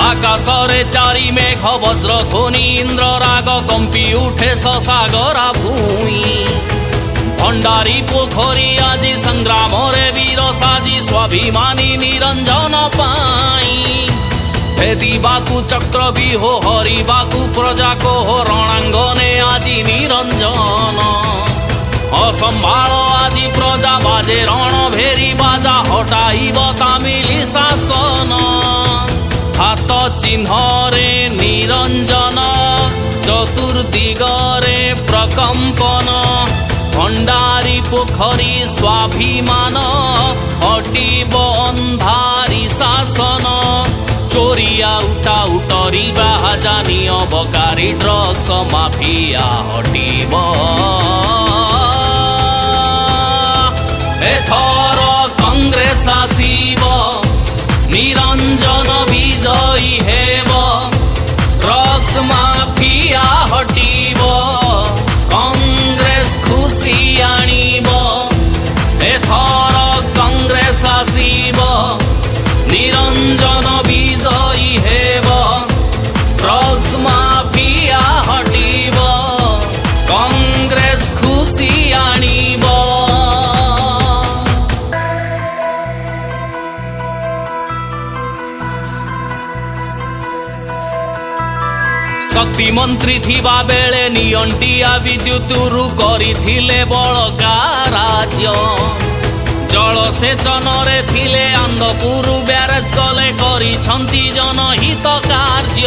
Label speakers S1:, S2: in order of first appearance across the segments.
S1: আকাশরে চারি মেঘ বজ্র ধ্বনি ইন্দ্র রাগ কম্পি উঠে সাগরা ভূমি ভণ্ডারী পোখরী আজি সংগ্রামরে বীর সাজি স্বাভিমানী নিরঞ্জন পাই ভেদিবাকু চক্র বিহ হরিবাকু প্রজা কোহ রণাঙ্গনে আজি নিরঞ্জন অসম্ভাଳ আজি প্রজা বাজে রণ ভেরি বাজা হটাইব তামিলি শাসন হাত চিহ্নরে নিরঞ্জন চতুর্দিগরে প্রকম্পন ভণ্ডারী পোখরী স্বাভিমান হটিব ଅନ୍ଧାରି শাসন চোরিয়া উঠা উটরিবা জানি অবকারী ড্রগ্স মাফিয়া হটিব এথর কংগ্রেস আসিব নিরঞ্জন বিজয়ী হেব ড্রগ্স মাফিয়া হটিব কংগ্রেস খুশি আনিব এথর কংগ্রেস আসিব নিরঞ্জন বিজয়ী হেব ড্রগ্স মাফিয়া হটিব কংগ্রেস খুশি আনিব শক্তি মন্ত্রী থিবা বেলে নিয়ন্টিয়া বিদ্যুৎরু করিথিলে বড়কা রাজ্য জলসেচনরে থিলে আন্দপুর ব্যারেজ কলে করিছন্তি জনহিত কার্য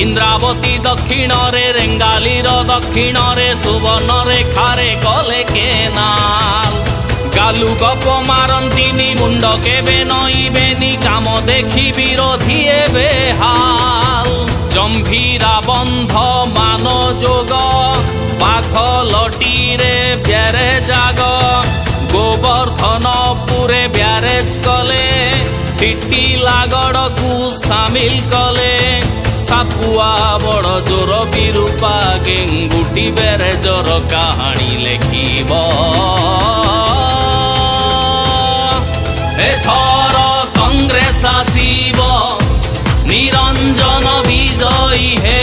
S1: ইন্দ্রাবতী দক্ষিণরে রেঙ্গালির দক্ষিণরে সুবর্ণরেখারে কলে কেনাল গালু গপ মারন্তিনি মুন্ড কেবে নইবেনি কাম দেখি বিরোধী এবে হাল জম্ভীরা বন্ধ মান যোগ বাঘ লটিরে ব্যারেজ আগ গোবর্ধনপুরে ব্যারেজ কলে ଟିଟିଲାଗଡ଼କୁ ସାମିଲ କଲେ ସାପୁଆ ବଡ଼ ଜୋର ବିରୂପା ଗେଙ୍ଗୁଟି ବ୍ୟାରେଜର କାହାଣୀ ଲେଖିବ ଏଥର କଂଗ୍ରେସ ଆସିବ ନିରଞ୍ଜନ ବିଜୟୀ ହେ